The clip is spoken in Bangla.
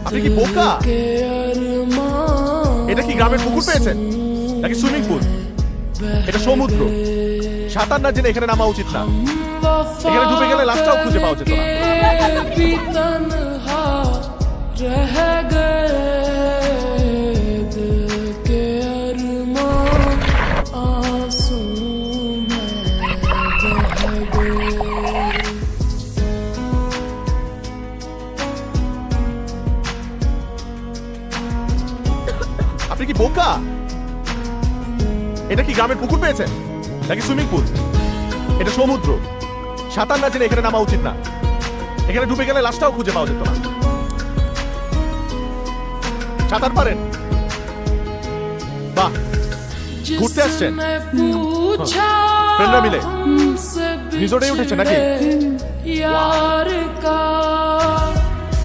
আপনি কি বোকা? এটা কি গ্রামের পুকুর পেয়েছেন নাকি সুইমিং পুল? এটা সমুদ্র। সাঁতার না জেনে এখানে নামা উচিত না। এখানে ডুবে গেলে লাশটাও খুঁজে পাওয়া যেত না। আপনি কি বোকা? এটা কি গ্রামের পুকুর পেয়েছেন নাকি সুইমিং পুল? এটা সমুদ্র। সাঁতার না জেনে এখানে নামা উচিত না। এখানে ডুবে গেলে লাশটাও খুঁজে পাওয়া যেত না। সাঁতার পারেন? বাহ, ঘুরতে আসছেন? ফ্রেন্ডরা মিলে রিসোর্টে উঠেছে নাকি?